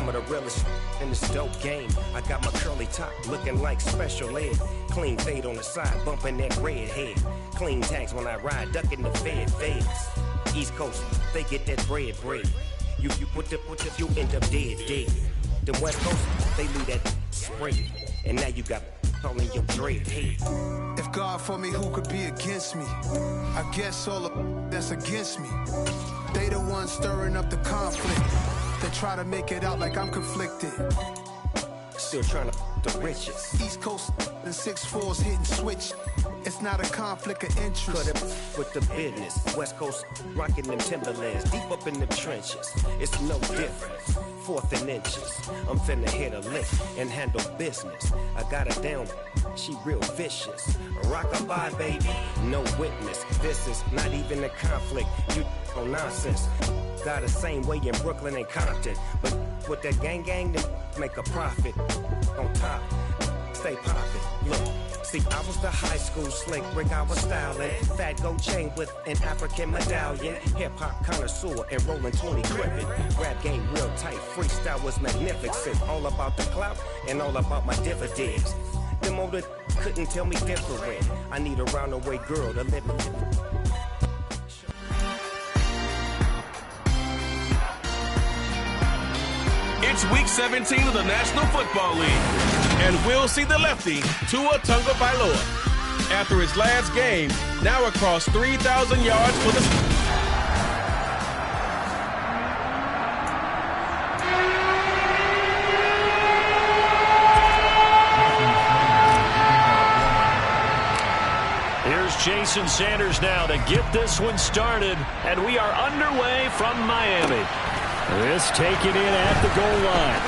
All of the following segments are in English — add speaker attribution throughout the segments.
Speaker 1: Some of the realest in this dope game. I got my curly top looking like special ed. Clean fade on the side, bumping that red head. Clean tags when I ride, ducking the feds. East Coast, they get that bread. You put you end up dead. The West Coast, they leave that spread. And now you got calling your dread head.
Speaker 2: If God for me, who could be against me? I guess all the that's against me. They the ones stirring up the conflict. They try to make it out like I'm conflicted.
Speaker 1: Still trying to the riches.
Speaker 2: East Coast and 6'4's hitting switch. It's not a conflict of interest.
Speaker 1: Cut it with the business. West Coast rocking them Timberlands deep up in the trenches. It's no difference. 4th and inches. I'm finna hit a lick and handle business. I got her down. She real vicious. Rock-a-bye, baby. No witness. This is not even a conflict. You on nonsense. Got the same way in Brooklyn and Compton. But with that gang, then make a profit. On top, stay poppin'. Look. See, I was the high school slick Rick, I was styling. Fat gold chain with an African medallion. Hip-hop connoisseur and rolling 20 crippin'. Rap game real tight, freestyle was magnificent. All about the clout and all about my dividends. Them older couldn't tell me different. I need a roundaway girl to live with.
Speaker 3: It's week 17 of the National Football League, and we'll see the lefty, Tua Tagovailoa, after his last game, now across 3,000 yards for the...
Speaker 4: Here's Jason Sanders now to get this one started, and we are underway from Miami. This taken in at the goal line.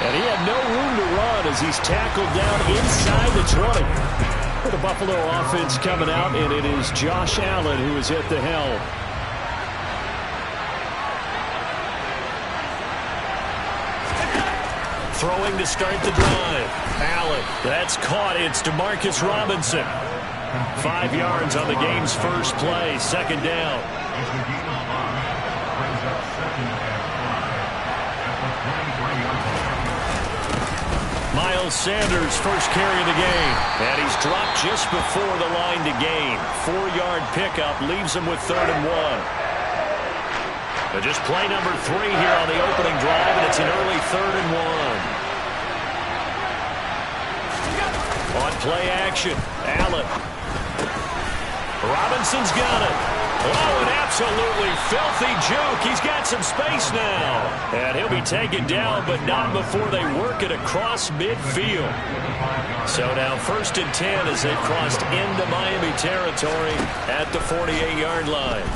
Speaker 4: And he had no room to run as he's tackled down inside the 20. For the Buffalo offense coming out, and it is Josh Allen who is at the helm. Throwing to start the drive. Allen, that's caught. It's DeMarcus Robinson. 5 yards on the game's first play, second down. Miles Sanders first carry of the game. And he's dropped just before the line to gain. 4-yard pickup leaves him with 3rd and 1. But just play number 3 here on the opening drive, and it's an early 3rd and 1. On play action, Allen. Robinson's got it. Oh, an absolutely filthy juke. He's got some space now. And he'll be taken down, but not before they work it across midfield. So now 1st and 10 as they've crossed into Miami territory at the 48-yard line.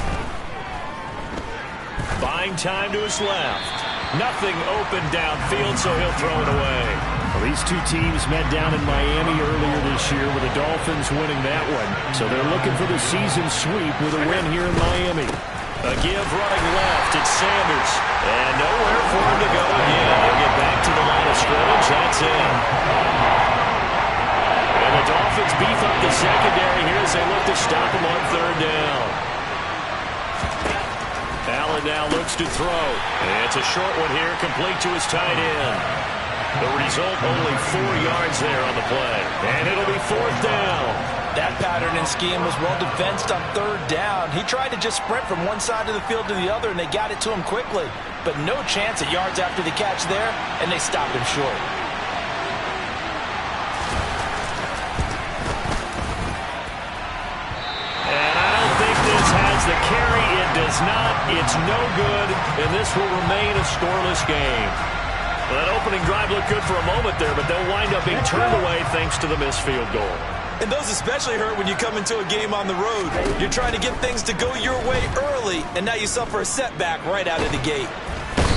Speaker 4: Buying time to his left. Nothing open downfield, so he'll throw it away. Well, these two teams met down in Miami earlier this year with the Dolphins winning that one. So they're looking for the season sweep with a win here in Miami. A give running left. It's Sanders. And nowhere for him to go again. He'll get back to the line of scrimmage. That's it. And the Dolphins beef up the secondary here as they look to stop him on 3rd down. Allen now looks to throw. And it's a short one here, complete to his tight end. The result, only 4 yards there on the play. And it'll be 4th down.
Speaker 5: That pattern and scheme was well defensed on 3rd down. He tried to just sprint from one side of the field to the other, and they got it to him quickly. But no chance at yards after the catch there, and they stopped him short.
Speaker 4: And I don't think this has the carry. It does not. It's no good, and this will remain a scoreless game. Well, that opening drive looked good for a moment there, but they'll wind up being turned away thanks to the missed field goal.
Speaker 5: And those especially hurt when you come into a game on the road. You're trying to get things to go your way early, and now you suffer a setback right out of the gate.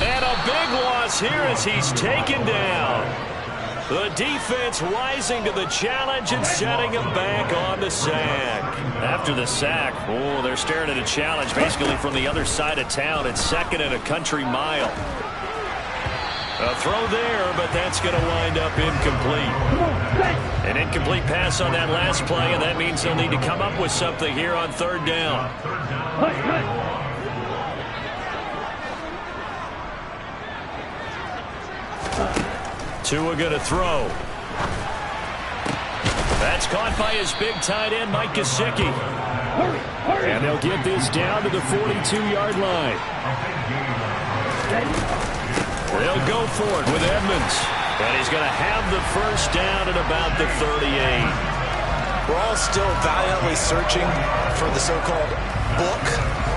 Speaker 4: And a big loss here as he's taken down. The defense rising to the challenge and setting him back on the sack. After the sack, oh, they're staring at a challenge basically from the other side of town. It's 2nd and a country mile. A throw there, but that's going to wind up incomplete. An incomplete pass on that last play, and that means they'll need to come up with something here on 3rd down. Tua going to throw. That's caught by his big tight end, Mike Gesicki. And they'll get this down to the 42-yard line. They'll go for it with Edmonds. And he's going to have the first down at about the 38.
Speaker 5: We're all still valiantly searching for the so-called book,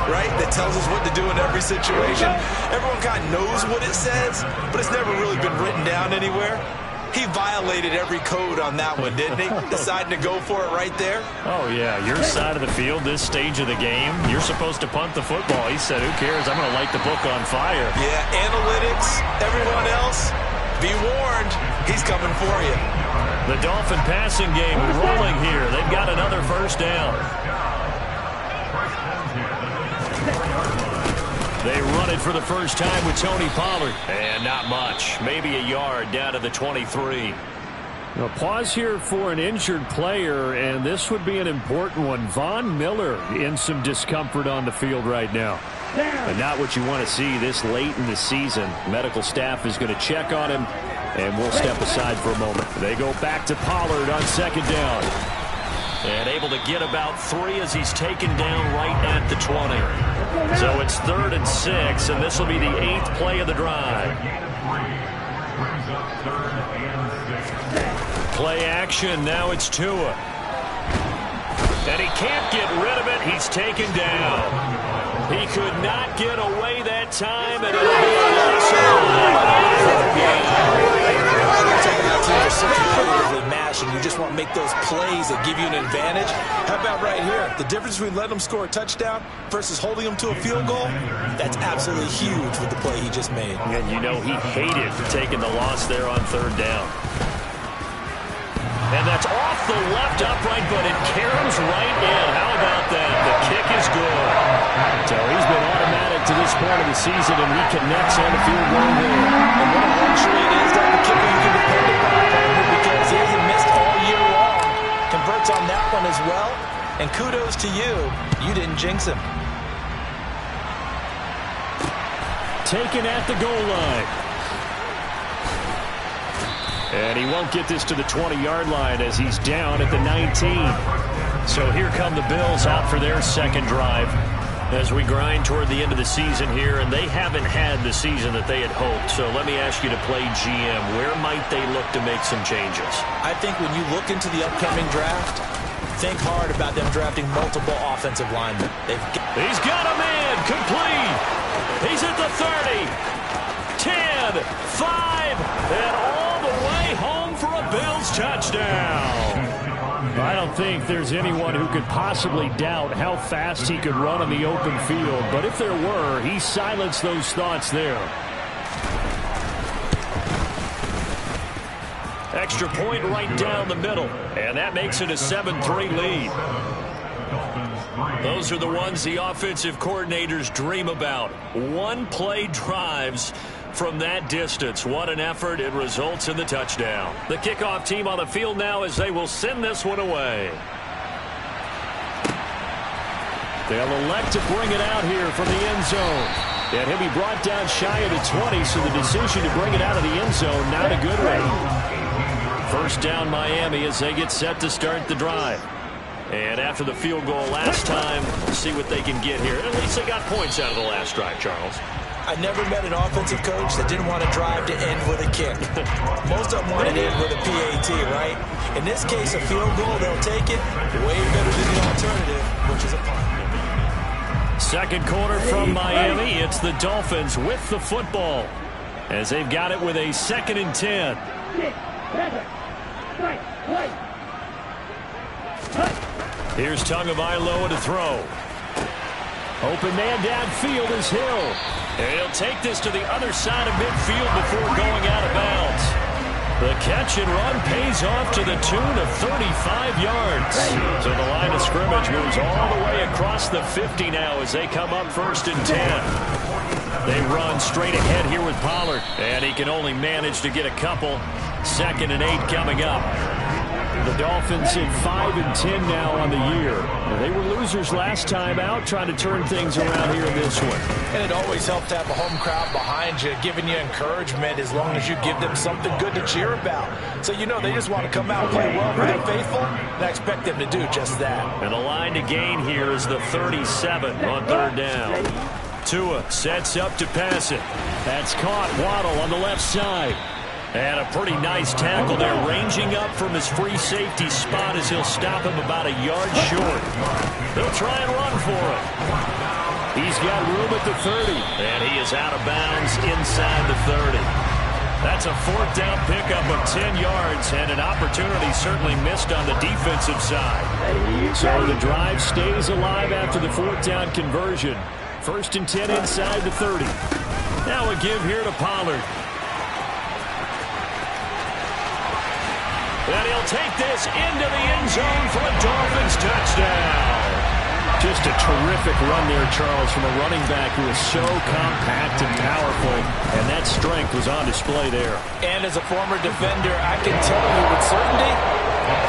Speaker 5: right, that tells us what to do in every situation. Everyone kind of knows what it says, but it's never really been written down anywhere. He violated every code on that one, didn't he? Deciding to go for it right there.
Speaker 4: Oh, yeah. Your side of the field, this stage of the game, you're supposed to punt the football. He said, who cares? I'm going to light the book on fire.
Speaker 5: Yeah, analytics, everyone else, be warned, he's coming for you.
Speaker 4: The Dolphin passing game rolling here. They've got another first down. They run it for the first time with Tony Pollard. And not much. Maybe a yard down to the 23.
Speaker 6: A pause here for an injured player, and this would be an important one. Von Miller in some discomfort on the field right now. And not what you want to see this late in the season. Medical staff is going to check on him, and we'll step aside for a moment. They go back to Pollard on second down.
Speaker 4: And able to get about 3 as he's taken down right at the 20. So it's 3rd and 6, and this will be the 8th play of the drive. Play action, now it's Tua. And he can't get rid of it, he's taken down. He could not get away that time, and it'll be a loss
Speaker 5: Teams are so competitively matched, and you just want to make those plays that give you an advantage. How about right here? The difference between letting them score a touchdown versus holding them to a field goal, that's absolutely huge with the play he just made.
Speaker 4: And you know he hated taking the loss there on 3rd down. And that's off the left upright, but it caroms right in. How about that? The kick is good.
Speaker 6: So he's been automatic to this point of the season, and he connects on the field goal here.
Speaker 5: And what a luxury it is to have a kicker you can depend upon, because he hasn't missed all year long. Converts on that one as well. And kudos to you. You didn't jinx him.
Speaker 6: Taken at the goal line. And he won't get this to the 20-yard line as he's down at the 19.
Speaker 4: So here come the Bills out for their second drive as we grind toward the end of the season here, and they haven't had the season that they had hoped. So let me ask you to play GM. Where might they look to make some changes?
Speaker 5: I think when you look into the upcoming draft, think hard about them drafting multiple offensive linemen.
Speaker 4: He's got a man complete. He's at the 30, 10, 5, and all the way home for a Bills touchdown.
Speaker 6: I don't think there's anyone who could possibly doubt how fast he could run on the open field. But if there were, he silenced those thoughts there.
Speaker 4: Extra point right down the middle. And that makes it a 7-3 lead. Those are the ones the offensive coordinators dream about. One-play drives from that distance. What an effort. It results in the touchdown. The kickoff team on the field now as they will send this one away.
Speaker 6: They'll elect to bring it out here from the end zone. And he'll be brought down shy of the 20, so the decision to bring it out of the end zone, not a good one. First down Miami as they get set to start the drive. And after the field goal last time, see what they can get here. At least they got points out of the last drive, Charles.
Speaker 5: I never met an offensive coach that didn't want to drive to end with a kick. Most of them wanted to end with a PAT, right? In this case, a field goal, they'll take it. Way better than the alternative, which is a punt.
Speaker 6: Second quarter from Miami. It's the Dolphins with the football as they've got it with a 2nd and 10.
Speaker 4: Here's Tagovailoa to throw.
Speaker 6: Open man downfield is Hill.
Speaker 4: And he'll take this to the other side of midfield before going out of bounds. The catch and run pays off to the tune of 35 yards. So the line of scrimmage moves all the way across the 50 now as they come up 1st and 10. They run straight ahead here with Pollard. And he can only manage to get a couple. 2nd and 8 coming up.
Speaker 6: The Dolphins in 5-10 now on the year. They were losers last time out, trying to turn things around here in this one.
Speaker 5: And it always helps to have a home crowd behind you, giving you encouragement as long as you give them something good to cheer about. So you know they just want to come out and play well for their faithful, and I expect them to do just that.
Speaker 6: And the line to gain here is the 37 on third down. Tua sets up to pass it. That's caught. Waddle on the left side. And a pretty nice tackle there, ranging up from his free safety spot as he'll stop him about a yard short. They'll try and run for it. He's got room at the 30. And he is out of bounds inside the 30. That's a fourth down pickup of 10 yards, and an opportunity certainly missed on the defensive side. So the drive stays alive after the fourth down conversion. 1st and 10 inside the 30. Now a give here to Pollard. And he'll take this into the end zone for a Dolphins touchdown. Just a terrific run there, Charles, from a running back who is so compact and powerful, and that strength was on display there.
Speaker 5: And as a former defender, I can tell you with certainty,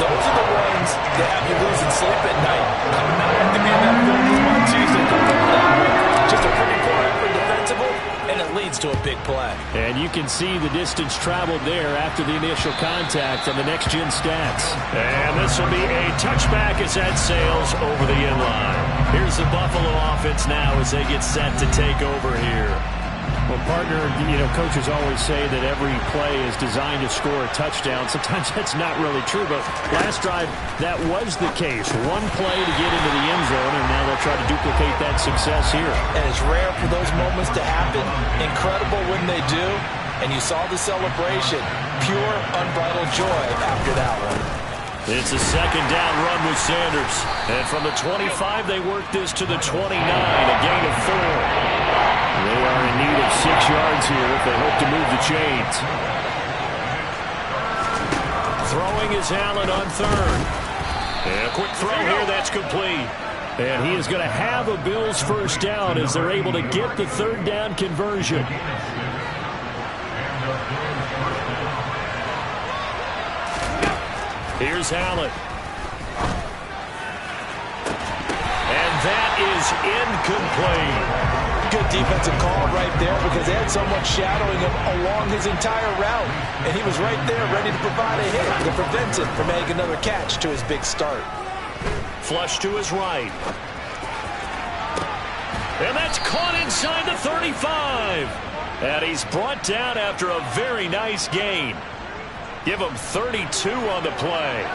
Speaker 5: those are the ones that have you losing sleep at night. I'm not going to be in that building on Tuesday. Just a pretty poor effort defensively, and it leads to a big play.
Speaker 6: And you can see the distance traveled there after the initial contact on the next-gen stats. And this will be a touchback as that sails over the inline. Here's the Buffalo offense now as they get set to take over here. Well, partner, you know, coaches always say that every play is designed to score a touchdown. Sometimes that's not really true, but last drive, that was the case. One play to get into the end zone, and now they'll try to duplicate that success here.
Speaker 5: And it's rare for those moments to happen. Incredible when they do. And you saw the celebration. Pure, unbridled joy after that one.
Speaker 6: It's a second down run with Sanders. And from the 25, they work this to the 29, a gain of 4. They are in need of 6 yards here if they hope to move the chains. Throwing is Allen on third. And a quick throw here, that's complete. And he is going to have a Bills first down as they're able to get the third down conversion. Here's Allen. And that is incomplete.
Speaker 5: Good defensive call right there because they had someone shadowing him along his entire route. And he was right there ready to provide a hit to prevent him from making another catch to his big start.
Speaker 6: Flush to his right. And that's caught inside the 35. And he's brought down after a very nice gain. Give him 32 on the play.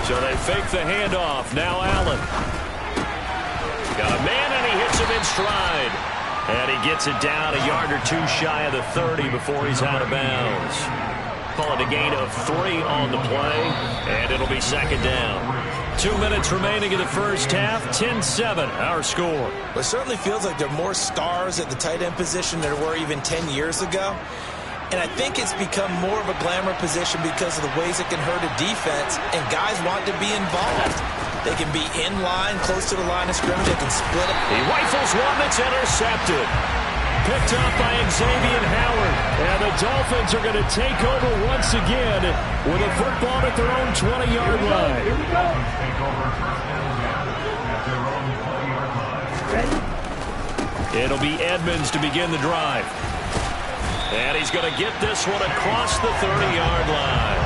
Speaker 6: So they fake the handoff. Now Allen. Got a man, and he hits him in stride. And he gets it down a yard or two shy of the 30 before he's out of bounds. Call it a gain of 3 on the play, and it'll be second down. 2 minutes remaining in the first half. 10-7, our score.
Speaker 5: Well, it certainly feels like there are more stars at the tight end position than there were even 10 years ago. And I think it's become more of a glamour position because of the ways it can hurt a defense, and guys want to be involved. They can be in line, close to the line of scrimmage. They can split up.
Speaker 6: He rifles one that's intercepted. Picked up by Xavier Howard. And the Dolphins are going to take over once again with a football at their own 20-yard line. It'll be Edmonds to begin the drive. And he's going to get this one across the 30-yard line.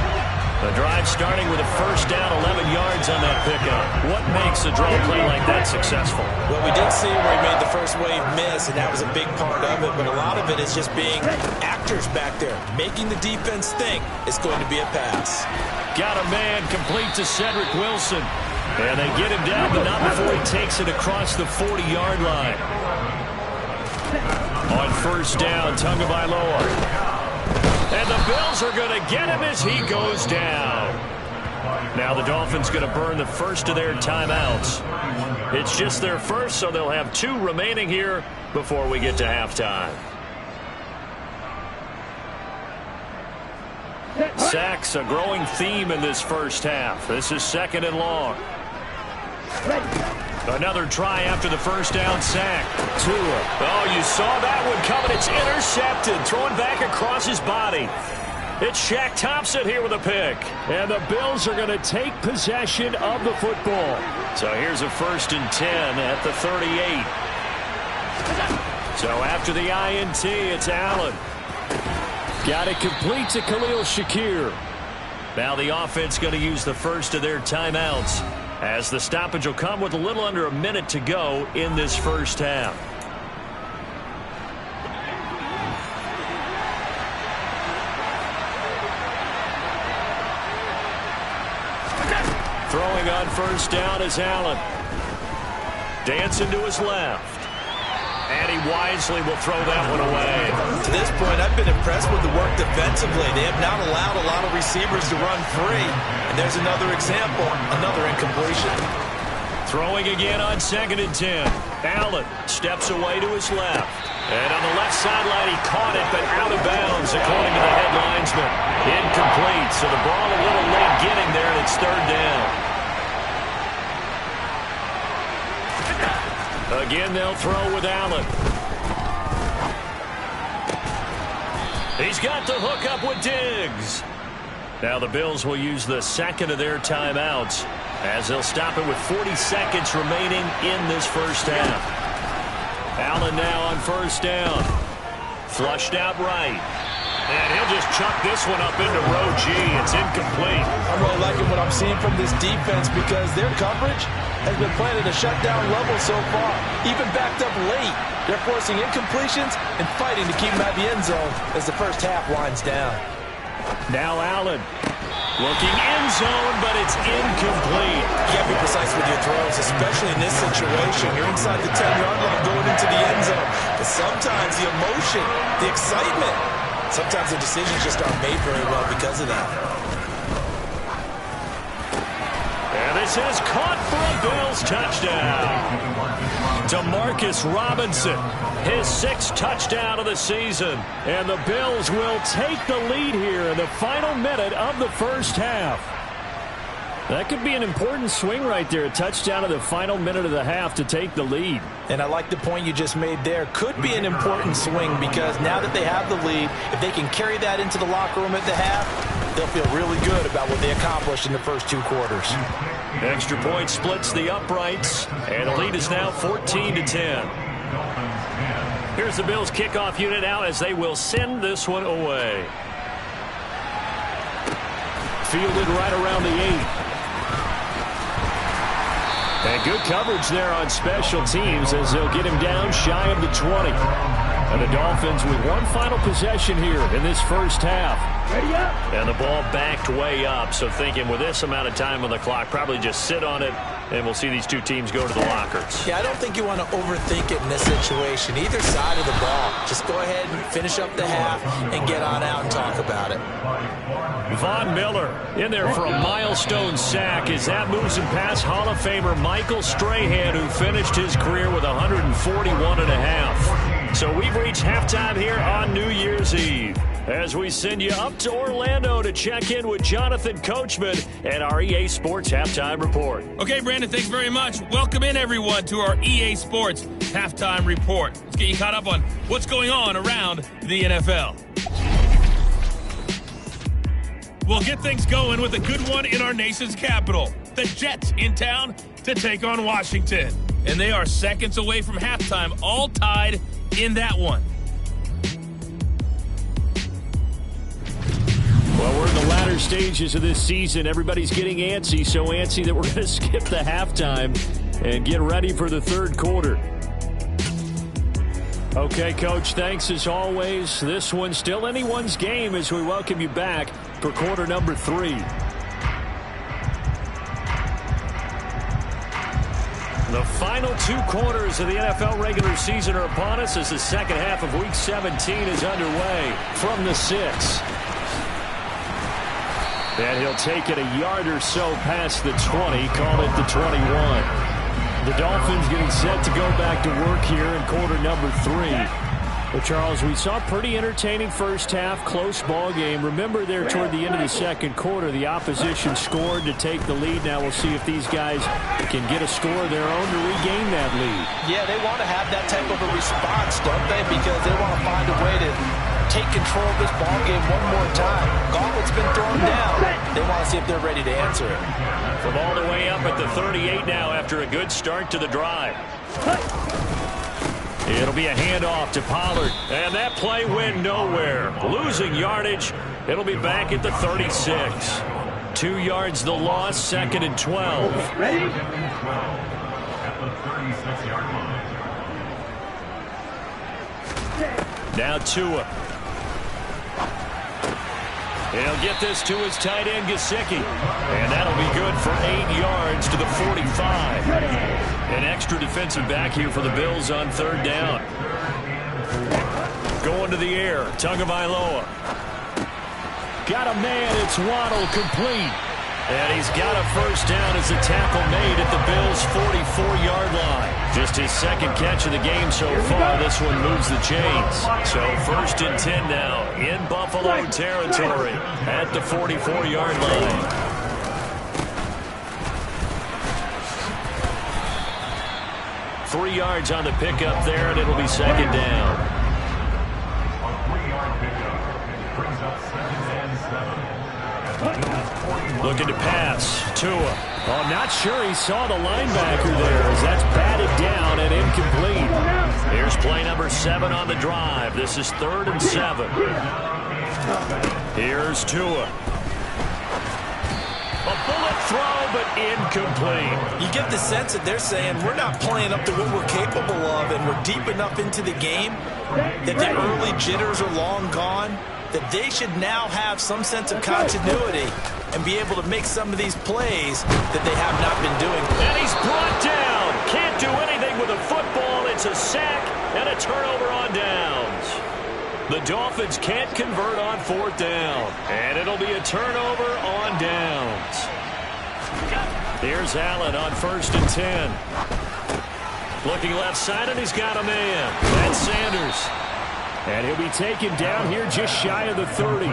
Speaker 6: The drive starting with a first down, 11 yards on that pickup. What makes a draw play like that successful?
Speaker 5: Well, we did see where he made the first wave miss, and that was a big part of it. But a lot of it is just being actors back there, making the defense think it's going to be a pass.
Speaker 6: Got a man complete to Cedric Wilson. And they get him down, but not before he takes it across the 40-yard line. On first down, Tagovailoa. And the Bills are going to get him as he goes down. Now the Dolphins going to burn the first of their timeouts. It's just their first, so they'll have 2 remaining here before we get to halftime. Sacks, a growing theme in this first half. This is second and long.
Speaker 4: Another try after the first down sack. Tua. Oh, you saw that one coming. It's intercepted. Throwing back across his body. It's Shaq Thompson here with a pick. And the Bills are going to take possession of the football. So here's a 1st and 10 at the 38. So after the INT, it's Allen. Got it complete to Khalil Shakir. Now the offense going to use the first of their timeouts, as the stoppage will come with a little under a minute to go in this first half. Throwing on first down is Allen. Dancing to his left. And he wisely will throw that one away.
Speaker 5: To this point, I've been impressed with the work defensively. They have not allowed a lot of receivers to run free. And there's another example, another incompletion.
Speaker 4: Throwing again on 2nd and 10. Allen steps away to his left. And on the left sideline, he caught it, but out of bounds, according to the head linesman. Incomplete, so the ball a little late getting there, and it's 3rd down. Again, they'll throw with Allen. He's got the hook up with Diggs. Now the Bills will use the second of their timeouts, as they'll stop it with 40 seconds remaining in this first half. Allen now on first down. Flushed out right. And he'll just chuck this one up into row G. It's incomplete.
Speaker 5: I'm really liking what I'm seeing from this defense, because their coverage has been playing at a shutdown level so far. Even backed up late, they're forcing incompletions and fighting to keep them at the end zone as the first half winds down.
Speaker 4: Now Allen looking end zone, but it's incomplete.
Speaker 5: You can't be precise with your throws, especially in this situation. You're inside the 10-yard line going into the end zone. But sometimes the emotion, the excitement, sometimes the decisions just aren't made very well because of that.
Speaker 4: And this is caught for a Bills touchdown. Demarcus Robinson, his 6th touchdown of the season. And the Bills will take the lead here in the final minute of the first half. That could be an important swing right there. A touchdown of the final minute of the half to take the lead.
Speaker 5: And I like the point you just made there. Could be an important swing, because now that they have the lead, if they can carry that into the locker room at the half, they'll feel really good about what they accomplished in the first 2 quarters.
Speaker 4: Extra point splits the uprights, and the lead is now 14-10. Here's the Bills kickoff unit out as they will send this one away. Fielded right around the 8. And good coverage there on special teams, as they'll get him down shy of the 20. And the Dolphins with one final possession here in this first half. Ready up. And the ball backed way up, so thinking with this amount of time on the clock, probably just sit on it, and we'll see these two teams go to the lockers.
Speaker 5: Yeah, I don't think you want to overthink it in this situation. Either side of the ball. Just go ahead and finish up the half and get on out and talk about it.
Speaker 4: Von Miller in there for a milestone sack as that moves him past Hall of Famer Michael Strahan, who finished his career with 141.5. So we've reached halftime here on New Year's Eve, as we send you up to Orlando to check in with Jonathan Coachman and our EA Sports Halftime Report.
Speaker 7: Okay, Brandon, thanks very much. Welcome in, everyone, to our EA Sports Halftime Report. Let's get you caught up on what's going on around the NFL. We'll get things going with a good one in our nation's capital. The Jets in town to take on Washington. And they are seconds away from halftime, all tied in that one.
Speaker 4: Well, we're in the latter stages of this season. Everybody's getting antsy, so antsy that we're going to skip the halftime and get ready for the third quarter. Okay, Coach, thanks as always. This one's still anyone's game as we welcome you back for quarter number 3. The final 2 quarters of the NFL regular season are upon us as the second half of Week 17 is underway from the 6. And he'll take it a yard or so past the 20, call it the 21. The Dolphins getting set to go back to work here in quarter number 3.
Speaker 6: Well, Charles, we saw a pretty entertaining first half, close ball game. Remember there toward the end of the second quarter, the opposition scored to take the lead. Now we'll see if these guys can get a score of their own to regain that lead.
Speaker 5: Yeah, they want to have that type of a response, don't they? Because they want to find a way to take control of this ball game one more time. Gauntlet's been thrown down. They want to see if they're ready to answer it.
Speaker 6: From all the way up at the 38 now after a good start to the drive. It'll be a handoff to Pollard. And that play went nowhere. Losing yardage. It'll be back at the 36. 2 yards the loss, 2nd and 12.
Speaker 8: Ready?
Speaker 6: Now Tua. He'll get this to his tight end, Gesicki. And that'll be good for 8 yards to the 45. An extra defensive back here for the Bills on 3rd down. Going to the air, Tagovailoa. Got a man, it's Waddle, complete. And he's got a first down as a tackle made at the Bills' 44-yard line. Just his 2nd catch of the game so far. This one moves the chains. So 1st and 10 now in Buffalo territory at the 44-yard line. Three yards on the pickup there, and it'll be 2nd down. Looking to pass. Tua. Oh, not sure he saw the linebacker there as that's batted down and incomplete. Here's play number 7 on the drive. This is 3rd and 7. Here's Tua. A bullet throw, but incomplete.
Speaker 5: You get the sense that they're saying we're not playing up to what we're capable of, and we're deep enough into the game that the early jitters are long gone, that they should now have some sense of continuity and be able to make some of these plays that they have not been doing.
Speaker 6: And he's brought down. Can't do anything with a football. It's a sack and a turnover on downs. The Dolphins can't convert on 4th down. And it'll be a turnover on downs. Here's Allen on 1st and 10. Looking left side, and he's got a man. That's Sanders. And he'll be taken down here just shy of the 30.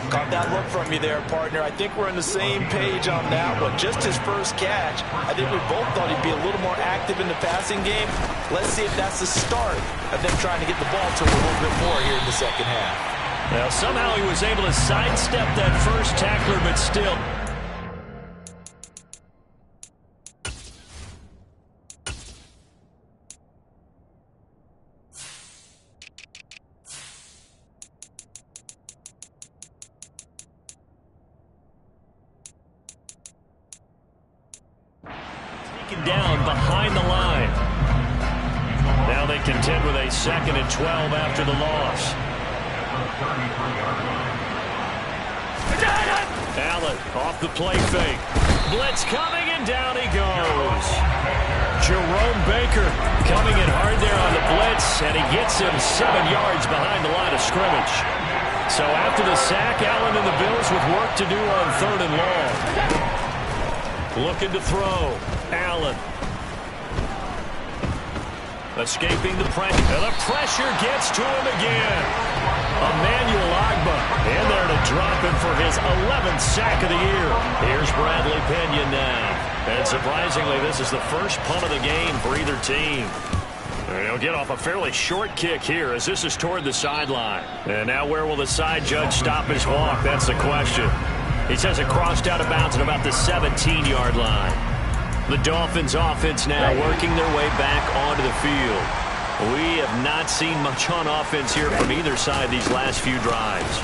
Speaker 5: Caught that look from you there, partner. I think we're on the same page on that one. Just his first catch. I think we both thought he'd be a little more active in the passing game. Let's see if that's the start of them trying to get the ball to him a little bit more here in the 2nd half.
Speaker 6: Now, somehow he was able to sidestep that first tackler, but still. Down behind the line. Now they contend with a 2nd and 12 after the loss. Allen off the play fake. Blitz coming, and down he goes. Jerome Baker coming in hard there on the blitz, and he gets him 7 yards behind the line of scrimmage. So after the sack, Allen and the Bills with work to do on 3rd and long. Looking to throw. Allen. Escaping the pressure. And the pressure gets to him again. Emmanuel Agba in there to drop him for his 11th sack of the year. Here's Bradley Pena now. And surprisingly, this is the first punt of the game for either team. And he'll get off a fairly short kick here as this is toward the sideline. And now where will the side judge stop his walk? That's the question. He says it crossed out of bounds at about the 17-yard line. The Dolphins offense now working their way back onto the field. We have not seen much on offense here from either side these last few drives.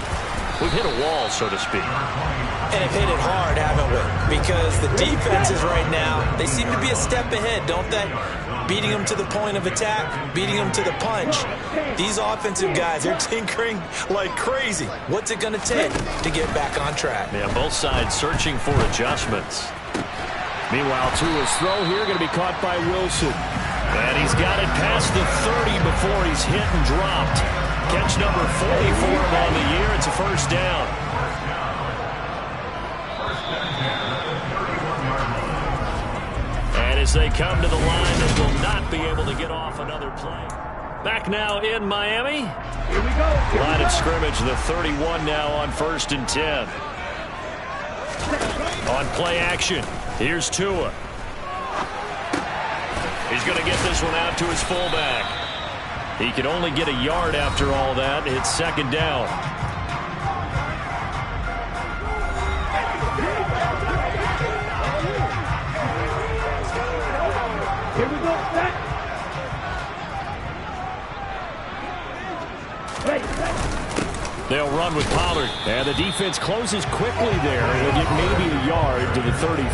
Speaker 6: We've hit a wall, so to speak.
Speaker 5: And have hit it hard, haven't we? Because the defenses right now, they seem to be a step ahead, don't they? Beating them to the point of attack, beating them to the punch. These offensive guys are tinkering like crazy. What's it going to take to get back on track?
Speaker 6: Yeah, both sides searching for adjustments. Meanwhile, Tua's throw here going to be caught by Wilson. And he's got it past the 30 before he's hit and dropped. Catch number 40 for him on the year. It's a first down. And as they come to the line, they will not be able to get off another play. Back now in Miami. Here we go. Line of scrimmage, the 31 now on 1st and 10. On play action, here's Tua. He's going to get this one out to his fullback. He can only get a yard after all that. It's 2nd down.
Speaker 8: Here we go.
Speaker 6: They'll run with Pollard. And the defense closes quickly there. He'll get maybe a yard to the 33.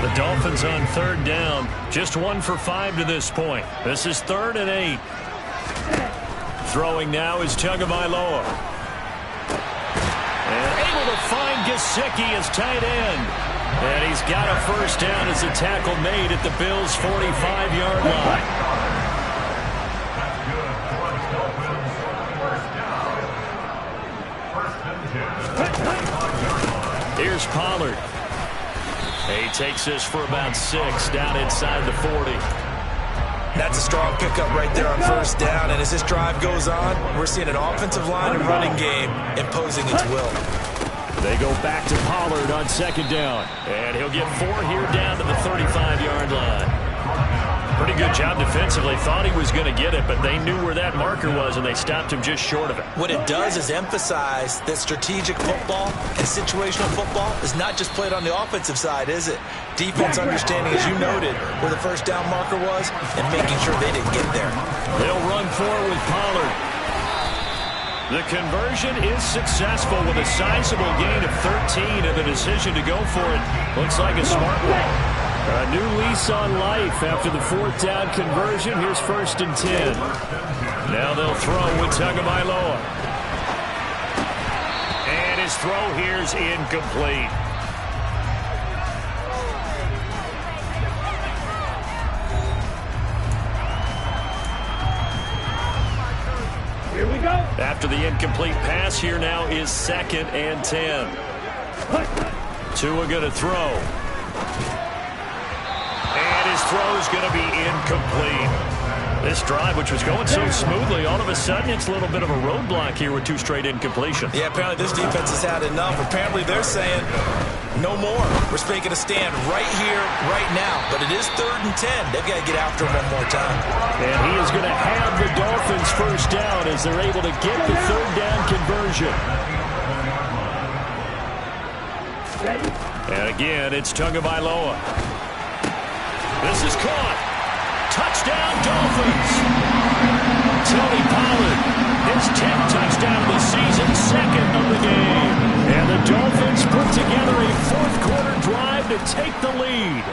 Speaker 6: The Dolphins on 3rd down. Just 1 for 5 to this point. This is 3rd and 8. Throwing now is Tagovailoa. And able to find Gesicki as tight end. And he's got a 1st down as a tackle made at the Bills' 45-yard line. Here's Pollard. He takes this for about 6 down inside the 40.
Speaker 5: That's a strong pickup right there on 1st down. And as this drive goes on, we're seeing an offensive line and running game imposing its will.
Speaker 6: They go back to Pollard on 2nd down. And he'll get 4 here down to the 35-yard line. Pretty good job defensively. Thought he was going to get it, but they knew where that marker was, and they stopped him just short of it.
Speaker 5: What it does is emphasize that strategic football and situational football is not just played on the offensive side, is it? Defense understanding, as you noted, where the 1st down marker was and making sure they didn't get there.
Speaker 6: They'll run forward with Pollard. The conversion is successful with a sizable gain of 13, and the decision to go for it looks like a smart one. A new lease on life after the 4th down conversion. Here's 1st and 10. Now they'll throw with Tagovailoa. And his throw here's incomplete.
Speaker 8: Here we go.
Speaker 6: After the incomplete pass, here now is 2nd and 10. Tua going to throw. And his throw is going to be incomplete. This drive, which was going so smoothly, all of a sudden it's a little bit of a roadblock here with 2 straight incompletions.
Speaker 5: Yeah, apparently this defense has had enough. Apparently they're saying, no more. We're making a stand right here, right now. But it is 3rd and 10. They've got to get after him one more time.
Speaker 6: And he is going to have the Dolphins 1st down as they're able to get the 3rd down conversion. And again, it's Tagovailoa. This is caught. Touchdown, Dolphins. Tony Pollard, his 10th touchdown of the season, 2nd of the game. And the Dolphins put together a 4th quarter drive to take the lead.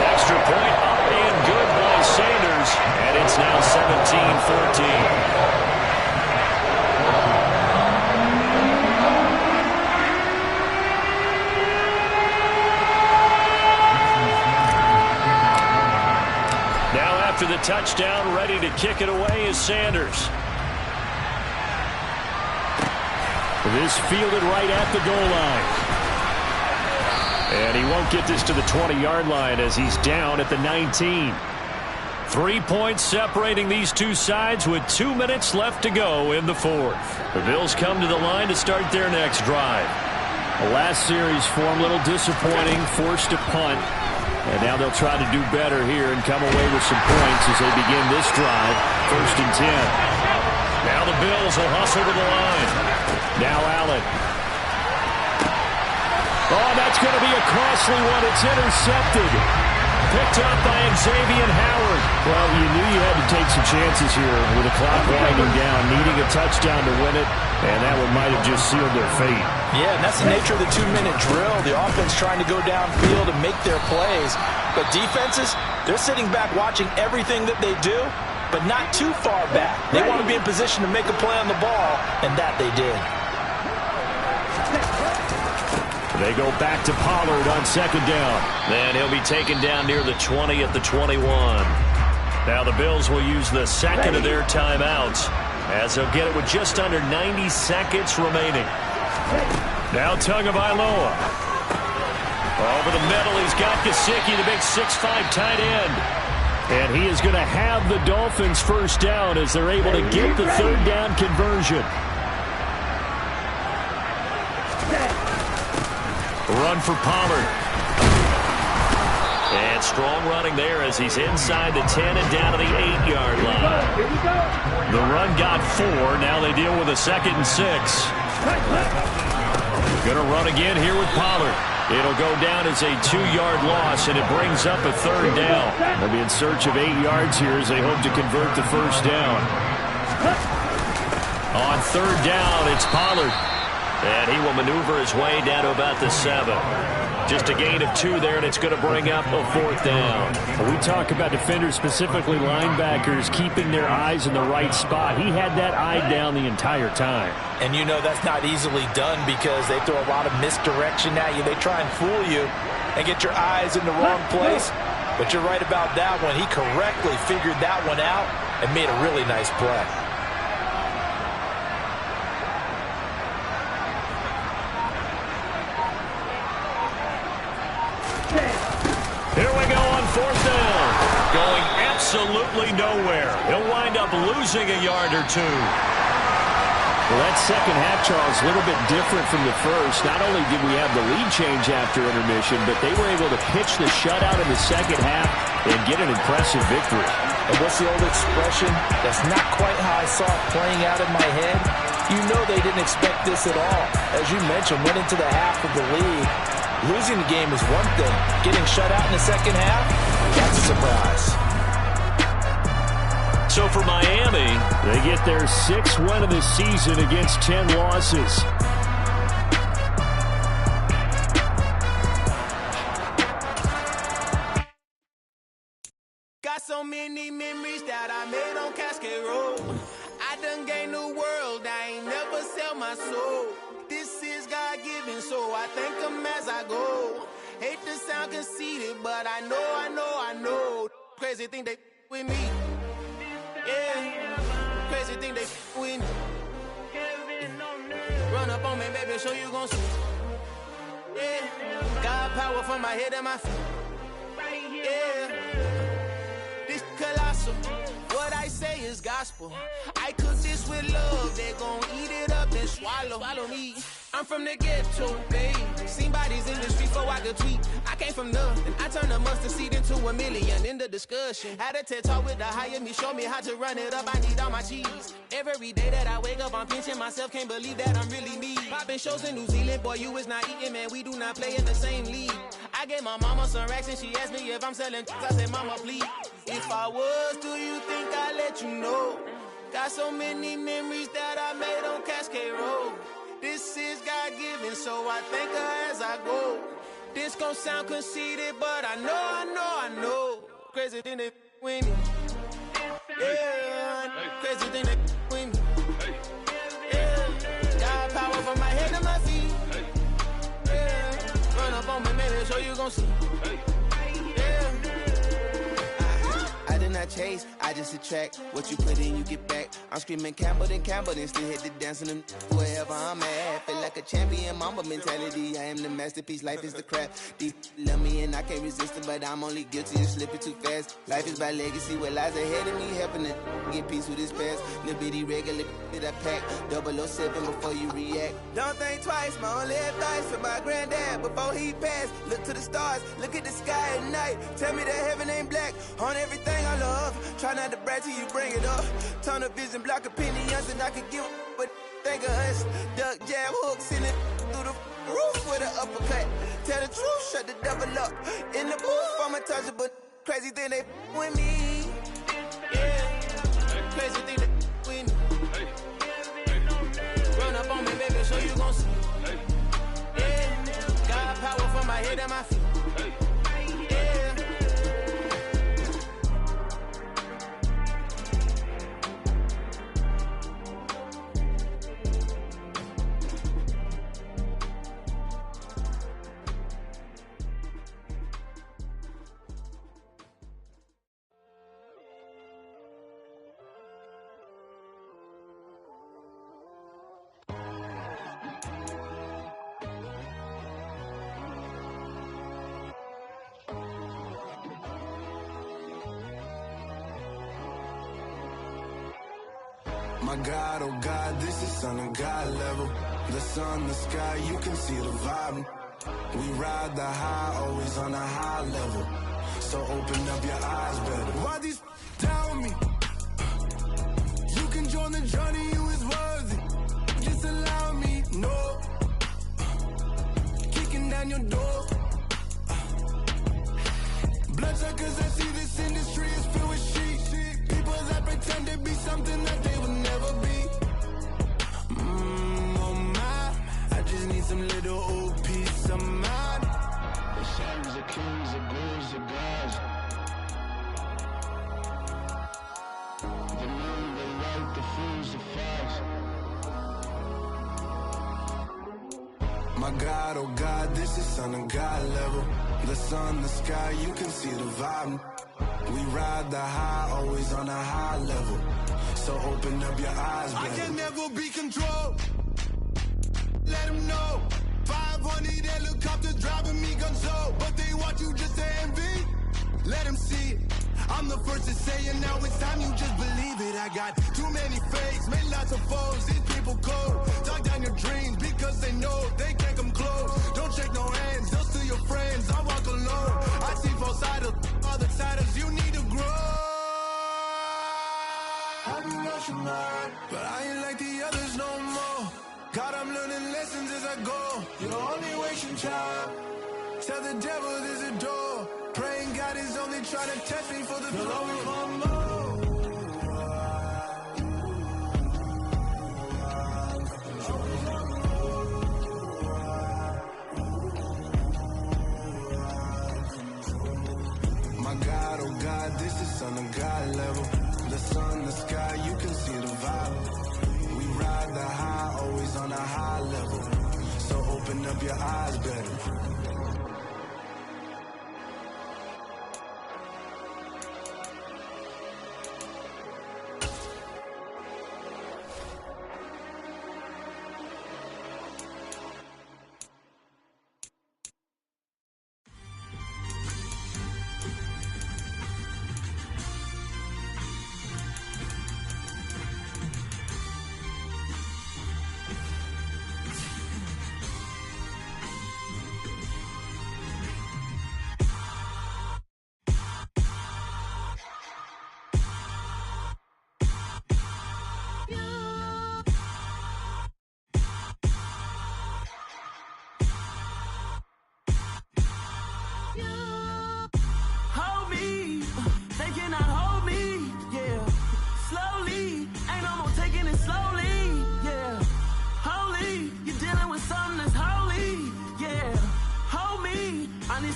Speaker 6: Extra point up and good by Sanders. And it's now 17-14. After the touchdown, ready to kick it away is Sanders. This fielded right at the goal line. And he won't get this to the 20-yard line as he's down at the 19. 3 points separating these two sides with 2 minutes left to go in the 4th. The Bills come to the line to start their next drive. The last series for them, a little disappointing, forced to punt. And now they'll try to do better here and come away with some points as they begin this drive. 1st and 10. Now the Bills will hustle to the line. Now Allen. Oh, that's going to be a costly one. It's intercepted. Picked up by Xavier Howard. Well, you knew you had to take some chances here with the clock winding down, needing a touchdown to win it, and that one might have just sealed their fate.
Speaker 5: Yeah, and that's the nature of the 2-minute drill. The offense trying to go downfield and make their plays. But defenses, they're sitting back watching everything that they do, but not too far back. They want to be in position to make a play on the ball, and that they did.
Speaker 6: They go back to Pollard on 2nd down. Then he'll be taken down near the 20 at the 21. Now the Bills will use the 2nd of their timeouts as they'll get it with just under 90 seconds remaining. Now Tagovailoa. Over the middle, he's got Gesicki, the big 6'5" tight end. And he is going to have the Dolphins first down as they're able to get the third down conversion. Run for Pollard. And strong running there as he's inside the 10 and down to the 8-yard line. The run got 4. Now they deal with a 2nd and 6. Going to run again here with Pollard. It'll go down as a 2-yard loss, and it brings up a third down. They'll be in search of 8 yards here as they hope to convert the first down. On third down, it's Pollard. And he will maneuver his way down to about the 7. Just a gain of 2 there, and it's going to bring up a 4th down.
Speaker 9: We talk about defenders, specifically linebackers, keeping their eyes in the right spot. He had that eye down the entire time.
Speaker 5: And you know that's not easily done because they throw a lot of misdirection at you. They try and fool you and get your eyes in the wrong place. But you're right about that one. He correctly figured that one out and made a really nice play.
Speaker 6: Here we go on 4th down. Going absolutely nowhere. He'll wind up losing a yard or 2.
Speaker 9: Well, that second half, Charles, a little bit different from the first. Not only did we have the lead change after intermission, but they were able to pitch the shutout in the second half and get an impressive victory.
Speaker 5: And what's the old expression? That's not quite how I saw it playing out in my head. You know they didn't expect this at all. As you mentioned, went into the half of the lead. Losing the game is one thing. Getting shut out in the second half, that's a surprise.
Speaker 6: So for Miami,
Speaker 9: they get their 6th win of the season against 10 losses.
Speaker 1: Got so many memories that I made on Cascade Road. I done gained the world, I ain't never sell my soul. This is God-given, so I thank him as I go. Hate to sound conceited, but I know. Crazy thing they with me. Yeah, crazy thing they with me. Run up on me, baby, show you gon' see. Yeah, got power from my head and my feet. Yeah, this colossal. What I say is gospel. I cook this with love. They gon' eat it up and swallow me. I'm from the ghetto, babe. Seen bodies in the street before I could tweet. I came from nothing. I turned a mustard seed into a million. In the discussion, had a TED talk with the higher me. Show me how to run it up. I need all my cheese. Every day that I wake up, I'm pinching myself. Can't believe that I'm really me. Popping shows in New Zealand. Boy, you is not eating, man. We do not play in the same league. I gave my mama some racks and she asked me if I'm selling. I said, mama, please. If I was, do you think I'd let you know? Got so many memories that I made on Cascade Road. This is God-given, so I thank her as I go. This gon' sound conceited, but I know. Crazy thing they with me. Yeah, crazy thing they with me. Yeah, got power from my head to my feet. Yeah, run up on me, maybe so you gon' see. I did not chase, I just attract. What you put in, you get back. I'm screaming Campbell, then still hit the dance and them wherever I'm at. Feel like a champion, mamba mentality. I am the masterpiece, life is the crap. These love me and I can't resist it, but I'm only guilty of slipping too fast. Life is by legacy, what lies ahead of me, helping to get peace with this past. Little bitty regular that I pack. 007 before you react. Don't think twice, my only advice for my granddad before he passed. Look to the stars, look at the sky at night. Tell me that heaven ain't black on everything I love. Try not to brag till you bring it up. Tunnel vision, block opinions, and I could give but think of us. Duck jab hooks in it through the roof with an uppercut. Tell the truth, shut the devil up. In the booth, I'm untouchable. Crazy thing they with me. Yeah, crazy thing they with me. Run up on me, baby, so you gon' see. Yeah, got power from my head and my feet.
Speaker 2: My God, oh God, this is Son of God level. The sun, the sky, you can see the vibe. We ride the high, always on a high level. So open up your eyes better. Why these tell me? You can join the journey, you is worthy. Just allow me, no. Kicking down your door. Bloodsuckers, I see this industry is filled with sheep. People that pretend to be something that they will never be. Oh my, I just need some little old peace of mind. The sons of kings, the gurus, the gods. The moon, the light, the fools, the facts. My God, oh God, this is Son of God level. The sun, the sky, you can see the vibe. We ride the high, always on a high level. So open up your eyes, baby. I can never be controlled. Let them know. 500 helicopters driving me gonzo. But they want you just to envy. Let them see it. I'm the first to say it, now it's time you just believe it. I got too many fakes, made lots of foes. These people cold. Talk down your dreams because they know they can't come close. Don't shake no hands, they'll steal your friends. I walk alone. I see false idols, other titles. You need to grow. I be rushing mine, but I ain't like the others no more. God, I'm learning lessons as I go. You're only wasting time. Tell the devil there's a door. Praying God is only trying to test me for the glory for more. My God, oh God, this is Son of God level. The sun, the sky, you can see the vibe. We ride the high, always on a high level. So open up your eyes better.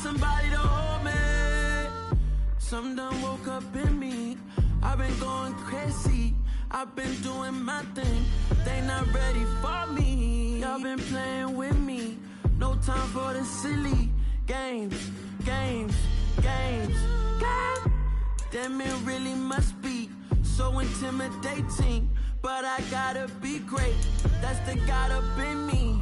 Speaker 10: Somebody to hold me. Something done woke up in me. I've been going crazy. I've been doing my thing. They not ready for me. Y'all been playing with me. No time for the silly games. Games. Damn, it really must be so intimidating. But I gotta be great. That's the God up in me.